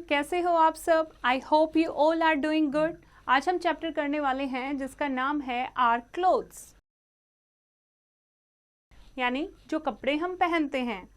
कैसे हो आप सब? I hope you all are doing good. आज हम चैप्टर करने वाले हैं जिसका नाम है आर क्लोथ्स, यानी जो कपड़े हम पहनते हैं।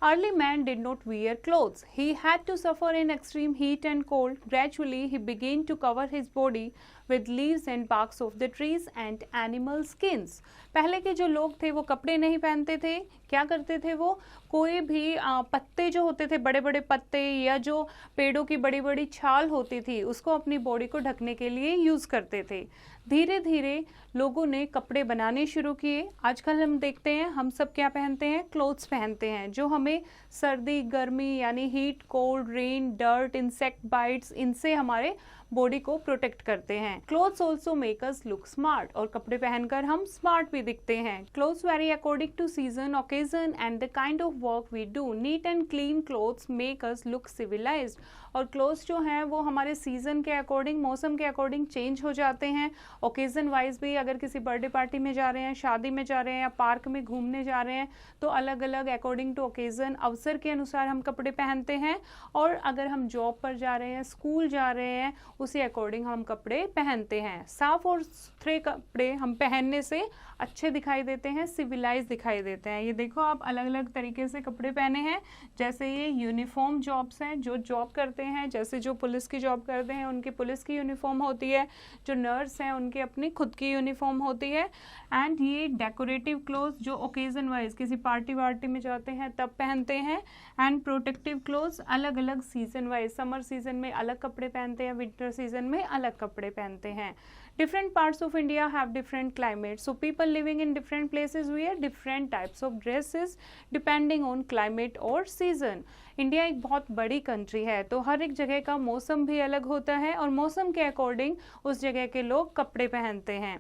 Early man did not wear clothes. He had to suffer in extreme heat and cold. Gradually, he began to cover his body with leaves and barks of the trees and animal skins. पहले के जो लोग थे वो कपड़े नहीं पहनते थे। क्या करते थे वो? कोई भी पत्ते जो होते थे, बड़े बड़े पत्ते या जो पेड़ों की बड़ी बड़ी छाल होती थी, उसको अपनी बॉडी को ढकने के लिए यूज़ करते थे। धीरे धीरे लोगों ने कपड़े बनाने शुरू किए। आजकल हम देखते हैं हम सब क्या पहनते हैं? क्लोथ्स पहनते हैं, जो हमें सर्दी गर्मी यानी heat, cold, rain, dirt, insect bites, इनसे हमारे बॉडी को प्रोटेक्ट करते हैं। Clothes also make us look smart, और कपड़े पहनकर हम स्मार्ट भी दिखते हैं। Clothes vary according to season, occasion and the kind of work we do. Neat and clean clothes make us look civilised, और क्लोथ्स जो हैं वो हमारे सीजन के अकॉर्डिंग, मौसम के अकॉर्डिंग चेंज हो जाते हैं। ओकेजन वाइज भी, अगर किसी बर्थडे पार्टी में जा रहे हैं, शादी में जा रहे हैं या पार्क में घूमने जा रहे हैं, तो अलग अलग अकॉर्डिंग टू ओकेजन, अवसर के अनुसार हम कपड़े पहनते हैं। और अगर हम जॉब पर जा रहे हैं, स्कूल जा रहे हैं, उसी अकॉर्डिंग हम कपड़े पहनते हैं। साफ और सुथरे कपड़े हम पहनने से अच्छे दिखाई देते हैं, सिविलाइज दिखाई देते हैं। ये देखो, आप अलग अलग तरीके से कपड़े पहने हैं। जैसे ये यूनिफॉर्म जॉब्स हैं, जो जॉब करते हैं, जैसे जो पुलिस की जॉब करते हैं उनकी पुलिस की यूनिफॉर्म होती है, जो नर्स हैं उनकी अपनी खुद की यूनिफॉर्म होती है। एंड ये डेकोरेटिव क्लोथ्स जो ओकेजन वाइज किसी पार्टी वार्टी में जाते हैं तब पहनते हैं। एंड प्रोटेक्टिव क्लोथ्स अलग अलग सीजन वाइज, समर सीजन में अलग कपड़े पहनते हैं, विंटर सीजन में अलग कपड़े पहनते हैं। Different parts of India have different climates, so people living in different places wear different types of dresses depending on climate or season. India एक बहुत बड़ी कंट्री है, तो हर एक जगह का मौसम भी अलग होता है और मौसम के अकॉर्डिंग उस जगह के लोग कपड़े पहनते हैं।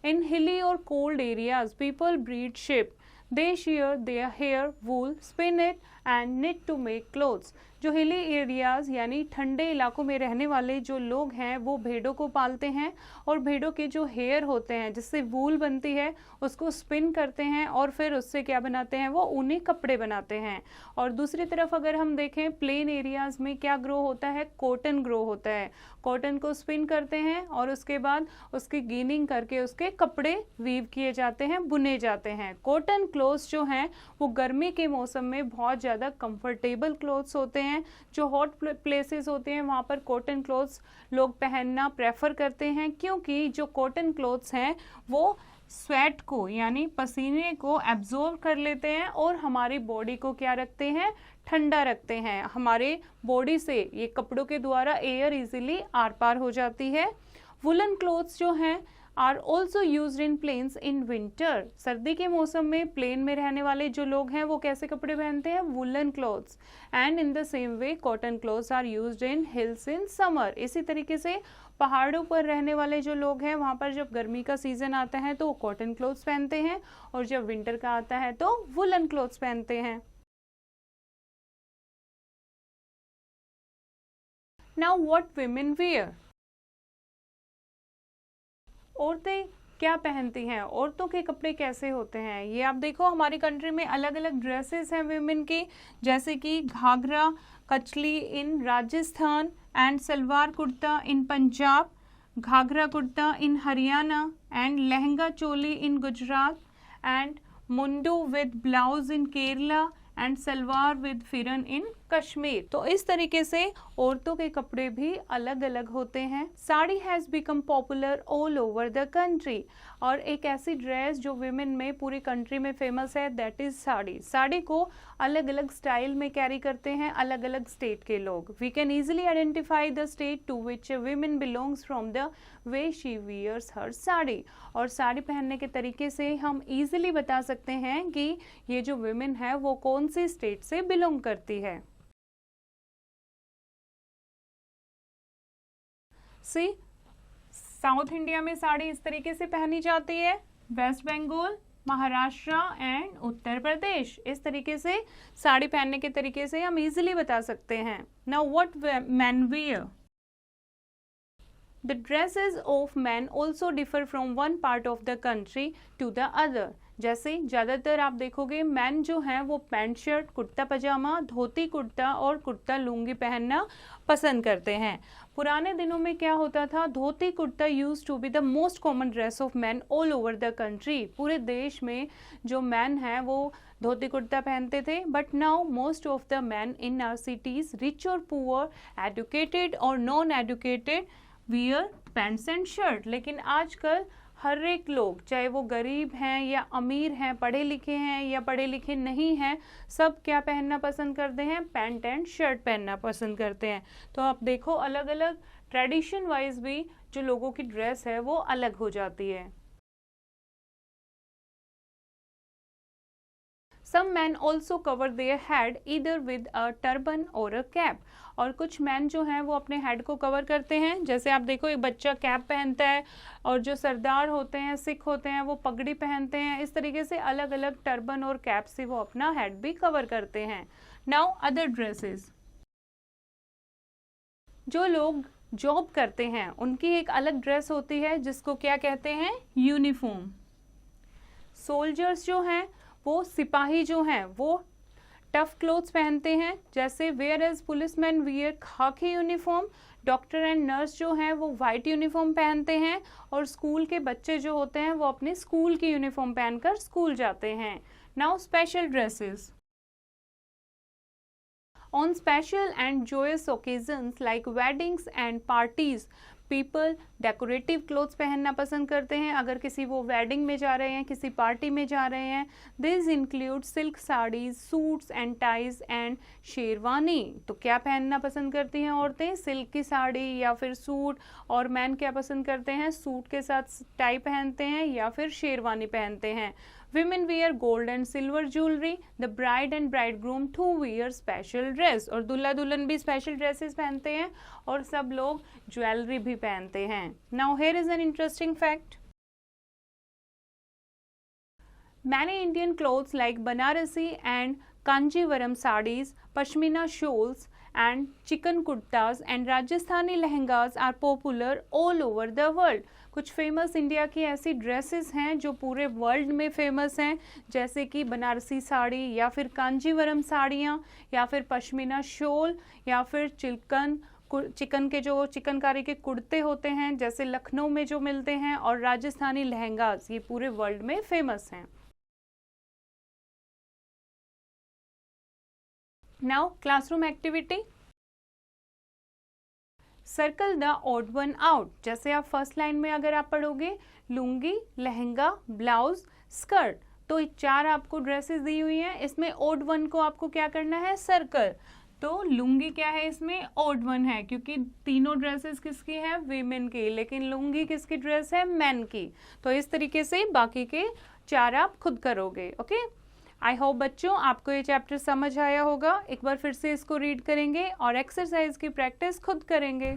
In hilly or cold areas, people breed sheep. They shear their hair, wool, spin it and knit to make clothes. जो हिली एरियाज़ यानी ठंडे इलाकों में रहने वाले जो लोग हैं वो भेड़ों को पालते हैं, और भेड़ों के जो हेयर होते हैं जिससे वूल बनती है उसको स्पिन करते हैं और फिर उससे क्या बनाते हैं? वो ऊनी कपड़े बनाते हैं। और दूसरी तरफ अगर हम देखें, प्लेन एरियाज़ में क्या ग्रो होता है? कॉटन ग्रो होता है। कॉटन को स्पिन करते हैं और उसके बाद उसकी गीनिंग करके उसके कपड़े वीव किए जाते हैं, बुने जाते हैं। कॉटन क्लोथ्स जो हैं वो गर्मी के मौसम में बहुत ज़्यादा कंफर्टेबल क्लोथ्स होते हैं। जो हॉट प्लेसेस होते हैं वहाँ पर कॉटन क्लोथ्स लोग पहनना प्रेफर करते हैं, क्योंकि जो कॉटन क्लोथ्स हैं वो स्वेट को यानी पसीने को एब्जॉर्ब कर लेते हैं और हमारी बॉडी को क्या रखते हैं? ठंडा रखते हैं। हमारे बॉडी से ये कपड़ों के द्वारा एयर इजीली आर पार हो जाती है। वुलन क्लोथ्स जो हैं are also use in plains in winter. सर्दी के मौसम में प्लेन में रहने वाले जो लोग हैं वो कैसे कपड़े पहनते हैं? Woollen clothes. And in the same way cotton clothes are used in hills in summer. इसी तरीके से पहाड़ों पर रहने वाले जो लोग हैं वहाँ पर जब गर्मी का सीजन आता है तो वो कॉटन क्लोथ्स पहनते हैं, और जब विंटर का आता है तो वुलन क्लोथ्स पहनते हैं। Now what women wear. औरतें क्या पहनती हैं? औरतों के कपड़े कैसे होते हैं? ये आप देखो, हमारी कंट्री में अलग अलग ड्रेसेस हैं विमेन की, जैसे कि ghagra kachli in Rajasthan and salwar kurta in Punjab, ghagra kurta in Haryana and lehenga choli in Gujarat and mundu with blouse in Kerala and salwar with pheran in Kashmir. तो इस तरीके से औरतों के कपड़े भी अलग अलग होते हैं। Sari has become popular all over the country, और एक ऐसी ड्रेस जो विमेन में पूरी कंट्री में फेमस है, दैट इज साड़ी। साड़ी को अलग अलग स्टाइल में कैरी करते हैं अलग अलग स्टेट के लोग। We can easily identify the state to which women belongs from the way she wears her sari, और साड़ी पहनने के तरीके से हम ईजिली बता सकते हैं कि ये जो विमेन है वो कौन सी स्टेट से बिलोंग करती है। सी, साउथ इंडिया में साड़ी इस तरीके से पहनी जाती है, वेस्ट बंगाल, महाराष्ट्र एंड उत्तर प्रदेश। इस तरीके से साड़ी पहनने के तरीके से हम इजीली बता सकते हैं। Now what main wear. The dresses of men also differ from one part of the country to the other. जैसे ज़्यादातर आप देखोगे मैन जो हैं वो पैंट शर्ट, कुर्ता पजामा, धोती कुर्ता और कुर्ता लुंगी पहनना पसंद करते हैं। पुराने दिनों में क्या होता था, dhoti kurta used to be the most common dress of man all over the country. पूरे देश में जो मैन हैं वो धोती कुर्ता पहनते थे। But now most of the man in our cities, rich और पुअर, एजुकेटेड और non educated, wear pants and shirt. लेकिन आजकल हर एक लोग, चाहे वो गरीब हैं या अमीर हैं, पढ़े लिखे हैं या पढ़े लिखे नहीं हैं, सब क्या पहनना पसंद करते हैं, पैंट एंड शर्ट पहनना पसंद करते हैं। तो आप देखो अलग अलग ट्रेडिशन वाइज भी जो लोगों की ड्रेस है वो अलग हो जाती है। Some men also cover their head either with a turban or a cap। और कुछ मैन जो हैं वो अपने हेड को कवर करते हैं। जैसे आप देखो एक बच्चा कैप पहनता है और जो सरदार होते हैं, सिख होते हैं, वो पगड़ी पहनते हैं। इस तरीके से अलग अलग टर्बन और कैप से वो अपना हेड भी कवर करते हैं। नाउ अदर ड्रेसेस, जो लोग जॉब करते हैं उनकी एक अलग ड्रेस होती है जिसको क्या कहते हैं, यूनिफॉर्म। सोल्जर्स जो हैं वो, सिपाही जो हैं वो टफ क्लोथ्स पहनते हैं, जैसे वेयर एज पुलिसमैन वियर खाकी यूनिफॉर्म। डॉक्टर एंड नर्स जो हैं वो वाइट यूनिफॉर्म पहनते हैं और स्कूल के बच्चे जो होते हैं वो अपने स्कूल की यूनिफॉर्म पहनकर स्कूल जाते हैं। Now special dresses. On special and joyous occasions like weddings and parties, people decorative clothes पहनना पसंद करते हैं। अगर किसी वो वेडिंग में जा रहे हैं, किसी पार्टी में जा रहे हैं। This include silk saris, suits and ties and sherwani. तो क्या पहनना पसंद करती हैं औरतें, सिल्क की साड़ी या फिर सूट। और मैन क्या पसंद करते हैं, सूट के साथ टाई पहनते हैं या फिर शेरवानी पहनते हैं। Women wear gold and silver jewelry. The bride and bridegroom too wear special dress। और दूल्हा दुल्हन भी स्पेशल ड्रेसेस पहनते हैं और सब लोग ज्वेलरी भी पहनते हैं। Now here is an interesting fact. Many Indian clothes like Banarasi and Kanjivaram sarees, Pashmina shawls and chicken kurtas and Rajasthani lehengas are popular all over the world। कुछ famous India की ऐसी dresses हैं जो पूरे world में famous हैं, जैसे कि बनारसी साड़ी या फिर कांजीवरम साड़ियाँ या फिर पश्मीना शॉल या फिर चिकन के जो चिकनकारी के कुर्ते होते हैं जैसे लखनऊ में जो मिलते हैं, और राजस्थानी लहंगास, ये पूरे वर्ल्ड में फेमस हैं। Now classroom activity. Circle the odd one out. जैसे आप फर्स्ट लाइन में अगर आप पढ़ोगे लुंगी, लहंगा, ब्लाउज, स्कर्ट, तो 4 आपको ड्रेसेस दी हुई हैं। इसमें ऑड वन को आपको क्या करना है, सर्कल। तो लुंगी क्या है, इसमें ऑड वन है क्योंकि तीनों ड्रेसेस किसकी है, वीमेन की, लेकिन लुंगी किसकी ड्रेस है, मैन की। तो इस तरीके से बाकी के 4 आप खुद करोगे। ओके, आई होप बच्चों आपको ये चैप्टर समझ आया होगा। एक बार फिर से इसको रीड करेंगे और एक्सरसाइज की प्रैक्टिस खुद करेंगे।